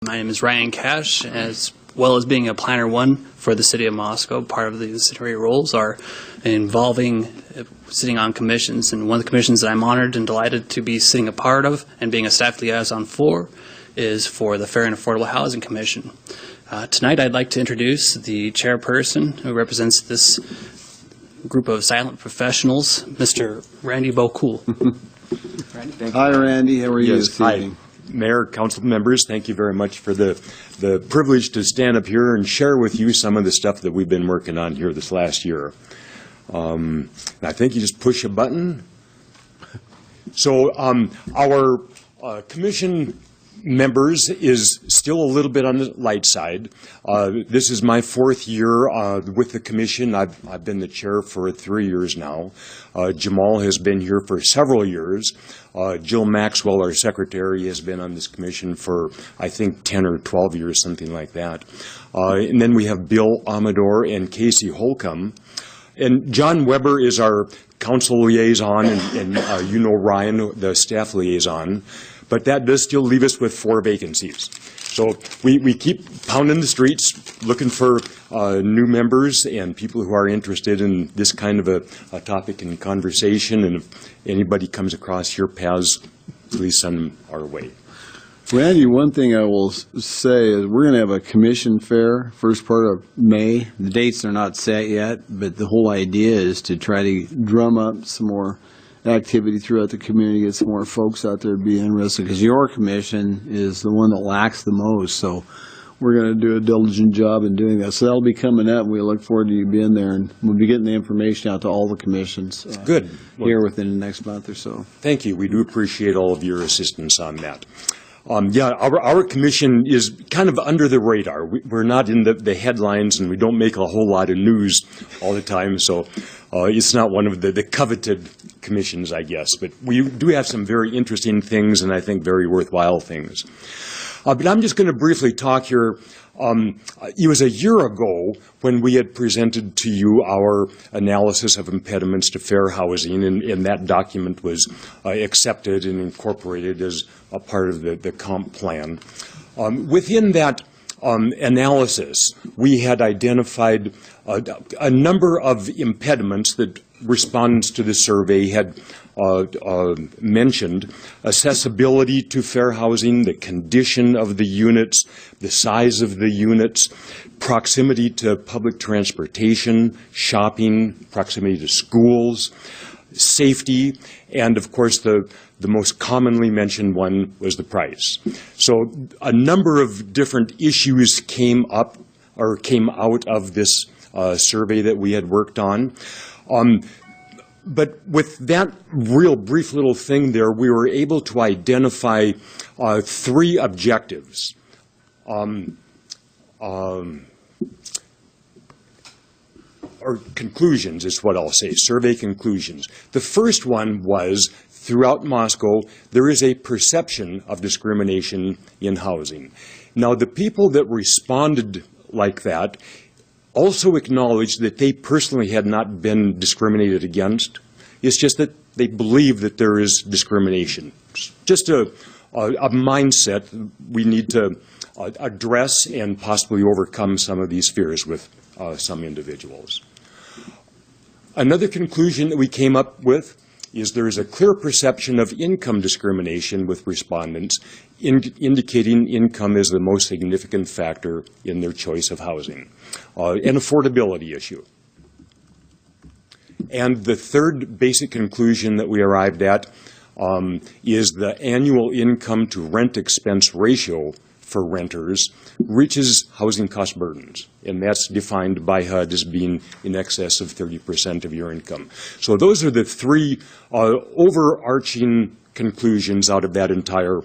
My name is Ryan Cash. As well as being a Planner 1 for the City of Moscow, part of the city roles are involving sitting on commissions. And one of the commissions that I'm honored and delighted to be sitting a part of and being a staff liaison for is for the Fair and Affordable Housing Commission. Tonight I'd like to introduce the chairperson who represents this group of silent professionals, Mr. Randy Bocool. Hi, Randy. How are you? Yes, hi, Mayor, council members. Thank you very much for the privilege to stand up here and share with you some of the stuff that we've been working on here this last year. I think you just push a button. So our commission members is still a little bit on the light side. This is my fourth year with the commission. I've been the chair for 3 years now. Jamal has been here for several years. Jill Maxwell, our secretary, has been on this commission for, I think, 10 or 12 years, something like that. And then we have Bill Amador and Casey Holcomb. And John Weber is our council liaison, and you know Ryan, the staff liaison. But that does still leave us with 4 vacancies. So we keep pounding the streets looking for new members and people who are interested in this kind of a topic and conversation. And if anybody comes across your paths, please send them our way. Randy, one thing I will say is we're going to have a commission fair first part of May. The dates are not set yet, but the whole idea is to try to drum up some more activity throughout the community, get some more folks out there to be interested, because your commission is the one that lacks the most. So we're going to do a diligent job in doing that. So that'll be coming up. We look forward to you being there, and we'll be getting the information out to all the commissions Good. Here within the next month or so. Thank you. We do appreciate all of your assistance on that. Yeah, our commission is kind of under the radar. We're not in the headlines, and we don't make a whole lot of news all the time, so it's not one of the coveted commissions, I guess. But we do have some very interesting things, and I think very worthwhile things. But I'm just going to briefly talk here. It was a year ago when we had presented to you our analysis of impediments to fair housing, and that document was accepted and incorporated as a part of the comp plan. Within that analysis, we had identified a number of impediments that respondents to the survey had mentioned: accessibility to fair housing, the condition of the units, the size of the units, proximity to public transportation, shopping, proximity to schools, safety, and of course the most commonly mentioned one was the price. So a number of different issues came out of this survey that we had worked on. But with that real brief little thing there, we were able to identify 3 objectives. Or conclusions is what I'll say, survey conclusions. The first one was, throughout Moscow, there is a perception of discrimination in housing. Now, the people that responded like that also acknowledged that they personally had not been discriminated against. It's just that they believe that there is discrimination. Just a mindset we need to address and possibly overcome some of these fears with some individuals. Another conclusion that we came up with is there is a clear perception of income discrimination with respondents, indicating income is the most significant factor in their choice of housing. An affordability issue. And the third basic conclusion that we arrived at is the annual income to rent expense ratio for renters reaches housing cost burdens, and that's defined by HUD as being in excess of 30% of your income. So those are the 3 overarching conclusions out of that entire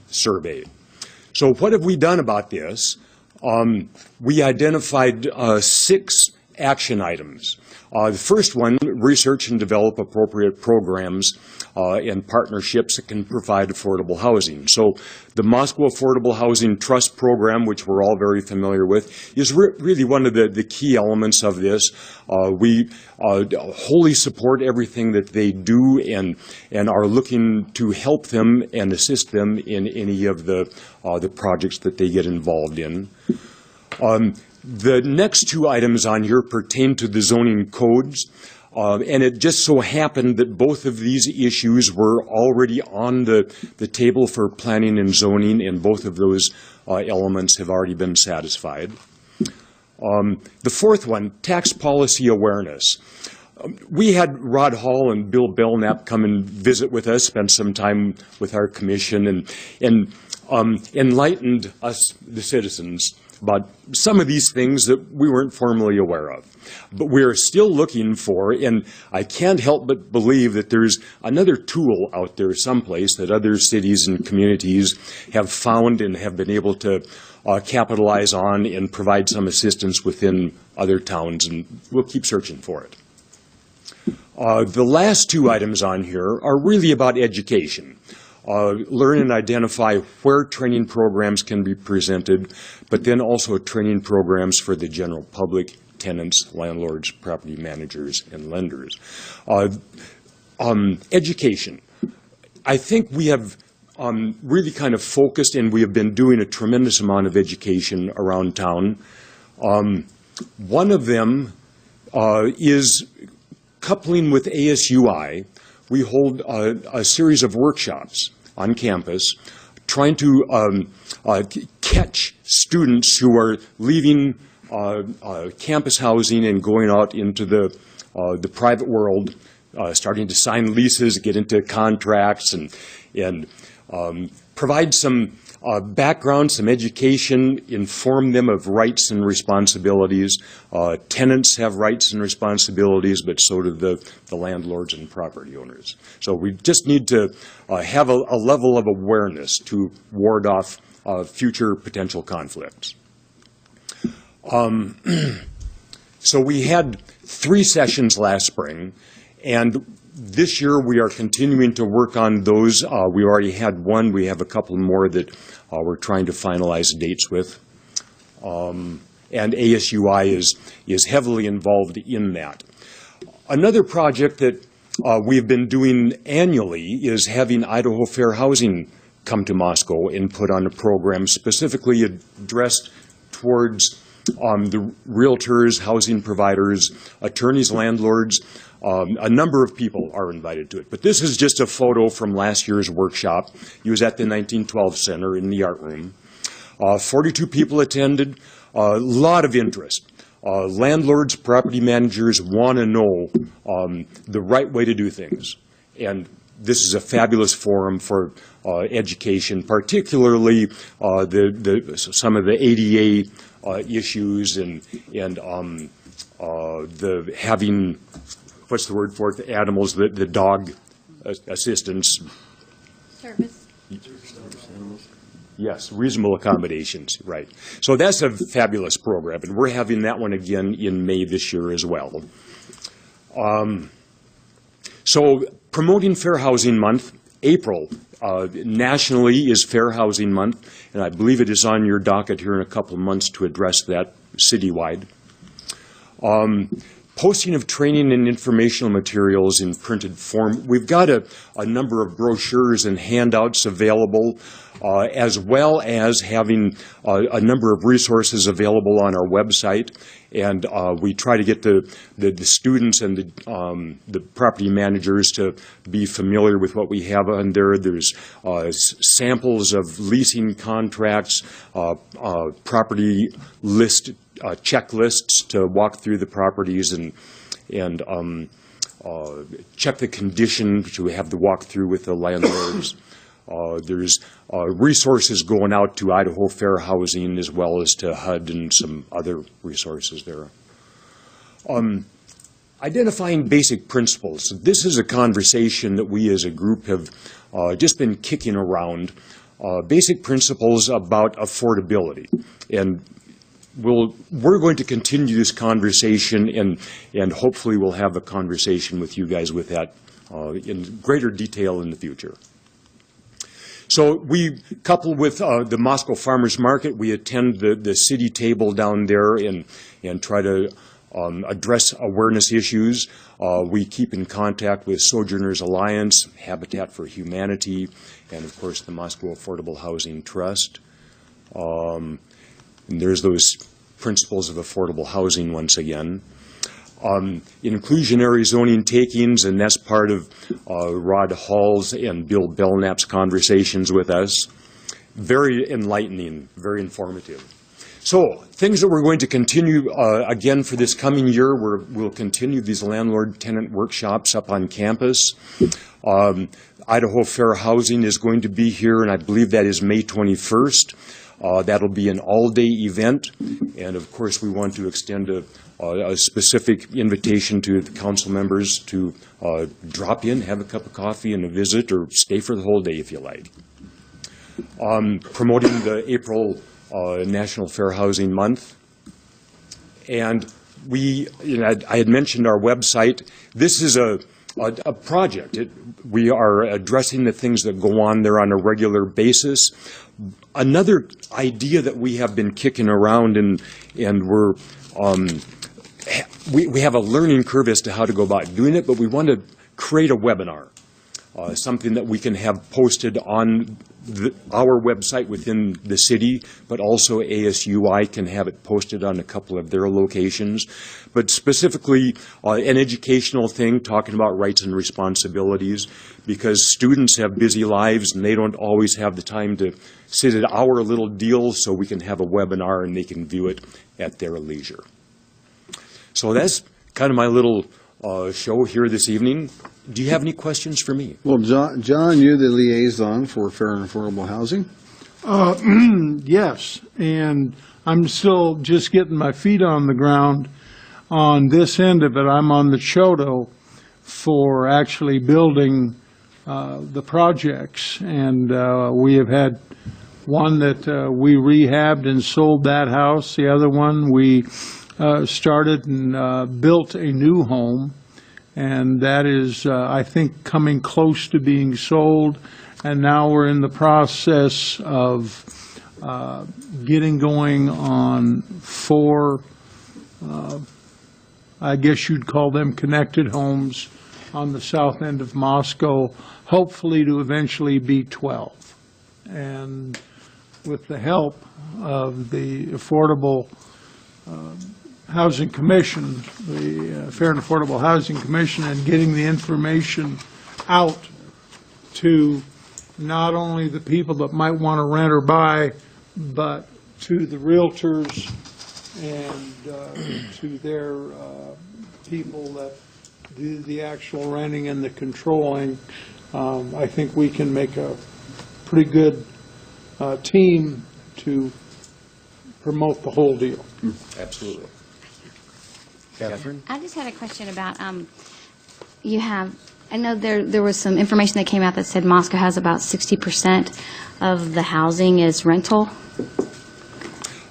survey. So what have we done about this? We identified 6 action items. The first one, research and develop appropriate programs and partnerships that can provide affordable housing. So the Moscow Affordable Housing Trust Program, which we're all very familiar with, is really one of the key elements of this. We wholly support everything that they do and are looking to help them and assist them in any of the projects that they get involved in. The next two items on here pertain to the zoning codes, and it just so happened that both of these issues were already on the table for planning and zoning, and both of those elements have already been satisfied. The fourth one, tax policy awareness. We had Rod Hall and Bill Belknap come and visit with us, spend some time with our commission, and enlightened us, the citizens, about some of these things that we weren't formally aware of. But we're still looking for, and I can't help but believe that there's another tool out there someplace that other cities and communities have found and have been able to capitalize on and provide some assistance within other towns, and we'll keep searching for it. The last two items on here are really about education. Learn and identify where training programs can be presented, but then also training programs for the general public, tenants, landlords, property managers, and lenders. Education. I think we have really kind of focused, and we have been doing a tremendous amount of education around town. One of them is coupling with ASUI. We hold a series of workshops on campus trying to catch students who are leaving campus housing and going out into the private world, starting to sign leases, get into contracts, and provide some background, some education, inform them of rights and responsibilities. Tenants have rights and responsibilities, but so do the landlords and property owners. So we just need to have a level of awareness to ward off future potential conflicts. So we had 3 sessions last spring, and this year we are continuing to work on those. We already had one. We have a couple more that we're trying to finalize dates with. And ASUI is heavily involved in that. Another project that we've been doing annually is having Idaho Fair Housing come to Moscow and put on a program specifically addressed towards the realtors, housing providers, attorneys, landlords. A number of people are invited to it. But this is just a photo from last year's workshop. It was at the 1912 Center in the art room. 42 people attended. A lot of interest. Landlords, property managers want to know the right way to do things. And this is a fabulous forum for education, particularly some of the ADA issues and the having, what's the word for it, the animals, the dog assistance. Service. Yes, reasonable accommodations, right. So that's a fabulous program, and we're having that one again in May this year as well. So promoting Fair Housing Month, April nationally is Fair Housing Month, and I believe it is on your docket here in a couple of months to address that citywide. Posting of training and informational materials in printed form. We've got a number of brochures and handouts available, as well as having a number of resources available on our website. And we try to get the students and the property managers to be familiar with what we have on there. There's samples of leasing contracts, property list checklists to walk through the properties and check the condition, which we have to walk through with the landlords. There's resources going out to Idaho Fair Housing as well as to HUD and some other resources there. Identifying basic principles. This is a conversation that we as a group have just been kicking around. Basic principles about affordability. And we're going to continue this conversation, and hopefully we'll have a conversation with you guys with that in greater detail in the future. So we, coupled with the Moscow Farmers Market, we attend the city table down there and try to address awareness issues. We keep in contact with Sojourners Alliance, Habitat for Humanity, and of course the Moscow Affordable Housing Trust. And there's those principles of affordable housing once again. Inclusionary zoning takings, and that's part of Rod Hall's and Bill Belknap's conversations with us. Very enlightening, very informative. So, things that we're going to continue again for this coming year, we'll continue these landlord-tenant workshops up on campus. Idaho Fair Housing is going to be here, and I believe that is May 21st. That'll be an all-day event, and of course we want to extend a specific invitation to the council members to drop in, have a cup of coffee and a visit, or stay for the whole day if you like. Promoting the April National Fair Housing Month. And I had mentioned our website. This is a project. We are addressing the things that go on there on a regular basis. Another idea that we have been kicking around, and we're we have a learning curve as to how to go about doing it, but we want to create a webinar, something that we can have posted on our website within the city, but also ASUI can have it posted on a couple of their locations. But specifically, an educational thing, talking about rights and responsibilities, because students have busy lives and they don't always have the time to sit at our little deal, so we can have a webinar and they can view it at their leisure. So that's kind of my little show here this evening. Do you have any questions for me? Well, John, you're the liaison for fair and affordable housing. Yes, and I'm still just getting my feet on the ground on this end of it. I'm on the CHOTO for actually building the projects, and we have had one that we rehabbed and sold that house. The other one we started and built a new home, and that is, I think, coming close to being sold. And now we're in the process of getting going on 4, I guess you'd call them connected homes on the south end of Moscow, hopefully to eventually be 12. And with the help of the Affordable Housing Commission, the Fair and Affordable Housing Commission, and getting the information out to not only the people that might want to rent or buy, but to the realtors and to their people that do the actual renting and the controlling. I think we can make a pretty good team to promote the whole deal. Absolutely. Catherine? I just had a question about, you have, I know there was some information that came out that said Moscow has about 60% of the housing is rental.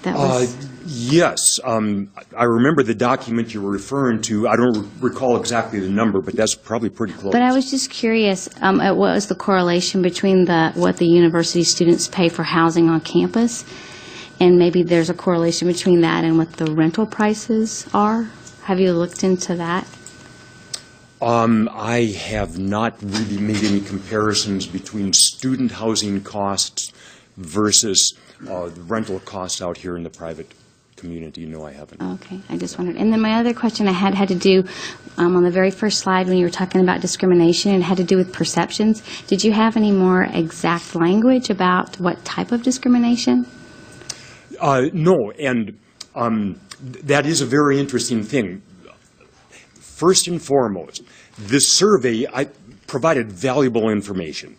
That was... Yes. I remember the document you were referring to. I don't recall exactly the number, but that's probably pretty close. But I was just curious, what was the correlation between what the university students pay for housing on campus, and maybe there's a correlation between that and what the rental prices are? Have you looked into that? I have not really made any comparisons between student housing costs versus the rental costs out here in the private community. No, I haven't. Okay, I just wondered. And then my other question I had to do, on the very first slide when you were talking about discrimination, it had to do with perceptions. Did you have any more exact language about what type of discrimination? No, and that is a very interesting thing. First and foremost, this survey provided valuable information.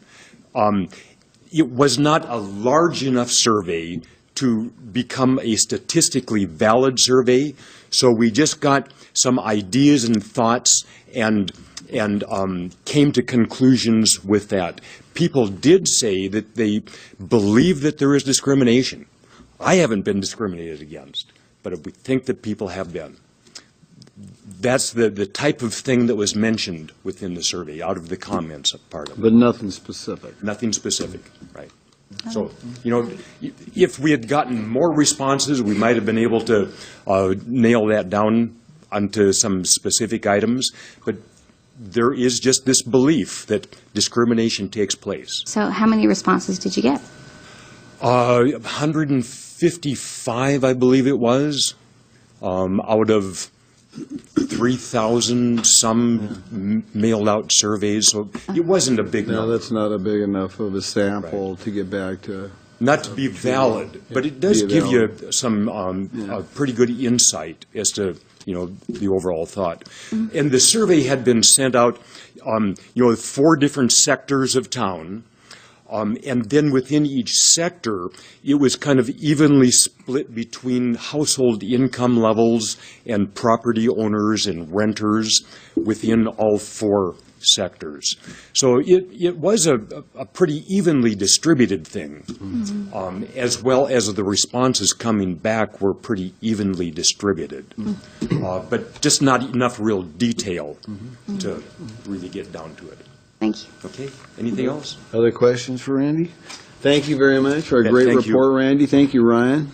It was not a large enough survey to become a statistically valid survey, so we just got some ideas and thoughts and came to conclusions with that. People did say that they believe that there is discrimination. I haven't been discriminated against, but we think that people have been. That's the type of thing that was mentioned within the survey, out of the comments part of it. But nothing specific. Nothing specific, right. So, if we had gotten more responses, we might have been able to nail that down onto some specific items, but there is just this belief that discrimination takes place. So how many responses did you get? 155, I believe it was, out of 3,000 some mailed out surveys, so it wasn't a big No, number. that's not a big enough of a sample to get back to. Not to be valid, but it does give you some pretty good insight as to, the overall thought. And the survey had been sent out, 4 different sectors of town, and then within each sector, it was kind of evenly split between household income levels and property owners and renters within all 4 sectors. So it was a pretty evenly distributed thing, as well as the responses coming back were pretty evenly distributed, but just not enough real detail to really get down to it. Thank you. Okay, anything else? Other questions for Randy? Thank you very much for a Yeah, great thank you. report, Randy. Thank you, Ryan.